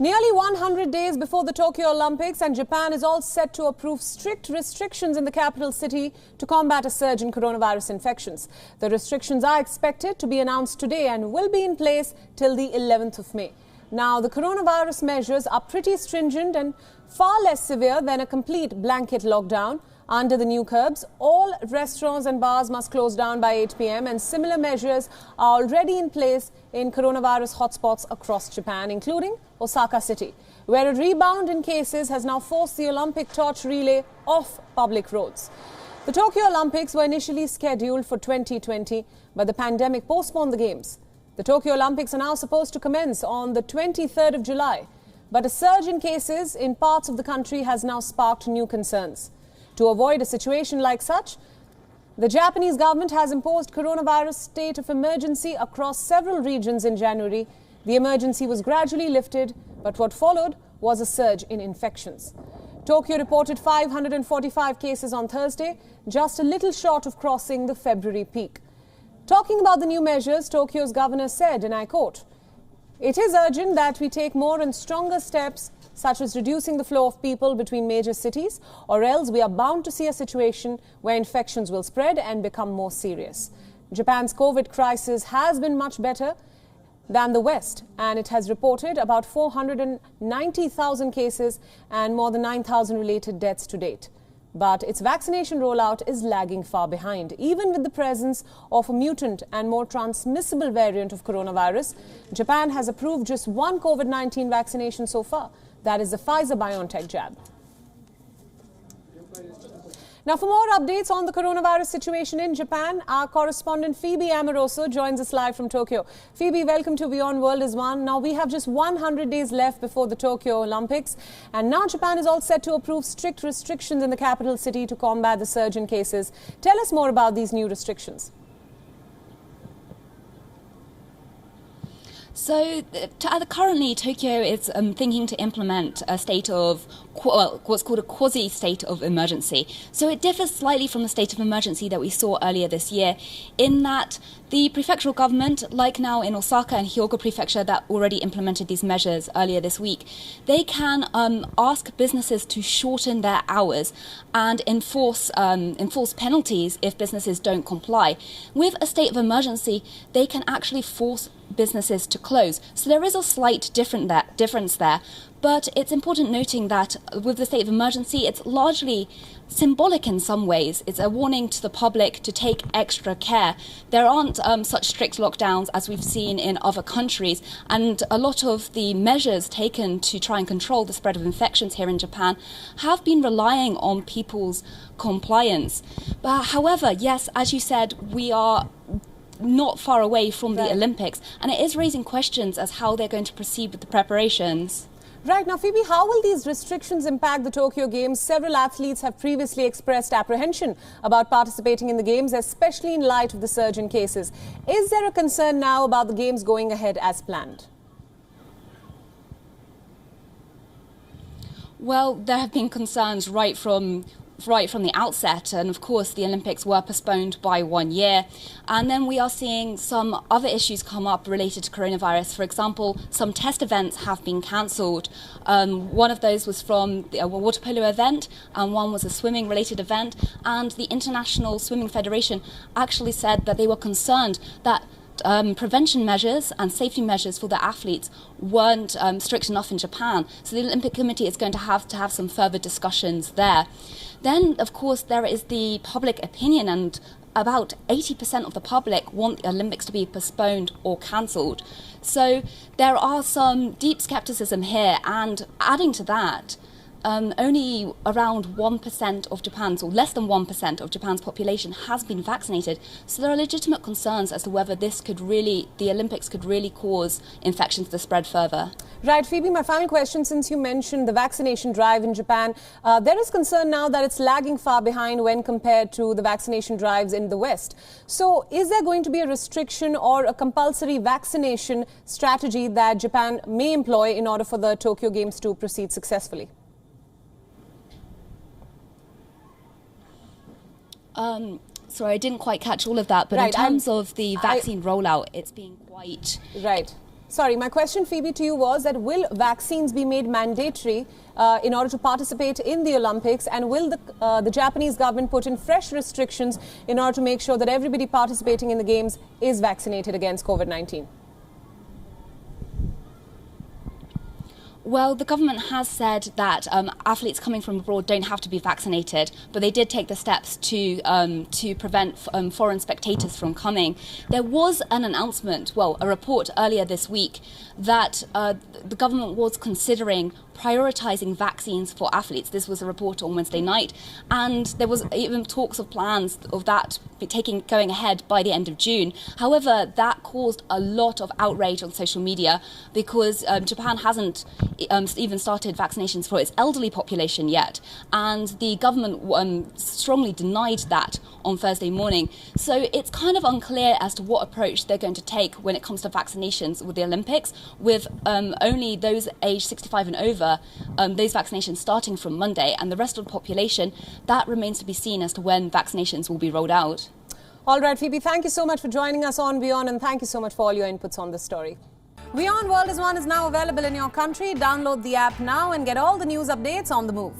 Nearly 100 days before the Tokyo Olympics, and Japan is all set to approve strict restrictions in the capital city to combat a surge in coronavirus infections. The restrictions are expected to be announced today and will be in place till the 11th of May. Now, the coronavirus measures are pretty stringent and far less severe than a complete blanket lockdown. Under the new curbs, all restaurants and bars must close down by 8 p.m. and similar measures are already in place in coronavirus hotspots across Japan, including Osaka City, where a rebound in cases has now forced the Olympic torch relay off public roads. The Tokyo Olympics were initially scheduled for 2020, but the pandemic postponed the Games. The Tokyo Olympics are now supposed to commence on the 23rd of July, but a surge in cases in parts of the country has now sparked new concerns. To avoid a situation like such, the Japanese government has imposed coronavirus state of emergency across several regions in January. The emergency was gradually lifted, but what followed was a surge in infections. Tokyo reported 545 cases on Thursday, just a little short of crossing the February peak. Talking about the new measures, Tokyo's governor said, and I quote, "It is urgent that we take more and stronger steps such as reducing the flow of people between major cities, or else we are bound to see a situation where infections will spread and become more serious." Japan's COVID crisis has been much better than the West, and it has reported about 490,000 cases and more than 9,000 related deaths to date. But its vaccination rollout is lagging far behind. Even with the presence of a mutant and more transmissible variant of coronavirus, Japan has approved just one COVID-19 vaccination so far. That is the Pfizer-BioNTech jab. Now, for more updates on the coronavirus situation in Japan, our correspondent Phoebe Amoroso joins us live from Tokyo. Phoebe, welcome to WION World is One. Now, we have just 100 days left before the Tokyo Olympics, and now Japan is all set to approve strict restrictions in the capital city to combat the surge in cases. Tell us more about these new restrictions. So currently, Tokyo is thinking to implement a state of what's called a quasi-state of emergency. So it differs slightly from the state of emergency that we saw earlier this year, in that the prefectural government, like now in Osaka and Hyogo Prefecture that already implemented these measures earlier this week, they can ask businesses to shorten their hours and enforce penalties if businesses don't comply. With a state of emergency, they can actually force businesses to close. So there is a slight difference there. But it's important noting that with the state of emergency, it's largely symbolic in some ways. It's a warning to the public to take extra care. There aren't such strict lockdowns as we've seen in other countries, and a lot of the measures taken to try and control the spread of infections here in Japan have been relying on people's compliance. But however, yes, as you said, we are not far away from the Olympics, and it is raising questions as how they're going to proceed with the preparations. Right. Now, Phoebe, how will these restrictions impact the Tokyo Games? Several athletes have previously expressed apprehension about participating in the Games, especially in light of the surge in cases. Is there a concern now about the Games going ahead as planned? Well, there have been concerns right from the outset, and of course the Olympics were postponed by 1 year, and then we are seeing some other issues come up related to coronavirus. For example, some test events have been cancelled. One of those was from a water polo event, and one was a swimming related event, and the International Swimming Federation actually said that they were concerned that prevention measures and safety measures for the athletes weren't strict enough in Japan. So the Olympic Committee is going to have some further discussions there. Then, of course, there is the public opinion, and about 80% of the public want the Olympics to be postponed or cancelled. So there are some deep scepticism here, and adding to that, only around 1% of Japan's, or less than 1% of Japan's population has been vaccinated. So there are legitimate concerns as to whether the Olympics could really cause infections to spread further. Right, Phoebe, my final question, since you mentioned the vaccination drive in Japan, there is concern now that it's lagging far behind when compared to the vaccination drives in the West. So is there going to be a restriction or a compulsory vaccination strategy that Japan may employ in order for the Tokyo Games to proceed successfully? So I didn't quite catch all of that, but in terms of the vaccine rollout, it's been quite... Right. Sorry, my question, Phoebe, to you was that will vaccines be made mandatory in order to participate in the Olympics, and will the Japanese government put in fresh restrictions in order to make sure that everybody participating in the Games is vaccinated against COVID-19? Well, the government has said that athletes coming from abroad don't have to be vaccinated, but they did take the steps to prevent foreign spectators from coming. There was an announcement, well, a report earlier this week that the government was considering prioritising vaccines for athletes. This was a report on Wednesday night, and there was even talks of plans of that going ahead by the end of June. However, that caused a lot of outrage on social media because Japan hasn't even started vaccinations for its elderly population yet, and the government strongly denied that on Thursday morning. So it's kind of unclear as to what approach they're going to take when it comes to vaccinations with the Olympics, with only those aged 65 and over, those vaccinations starting from Monday, and the rest of the population, that remains to be seen as to when vaccinations will be rolled out. All right, Phoebe, thank you so much for joining us on WION, and thank you so much for all your inputs on this story. WION World is now available in your country. Download the app now and get all the news updates on the move.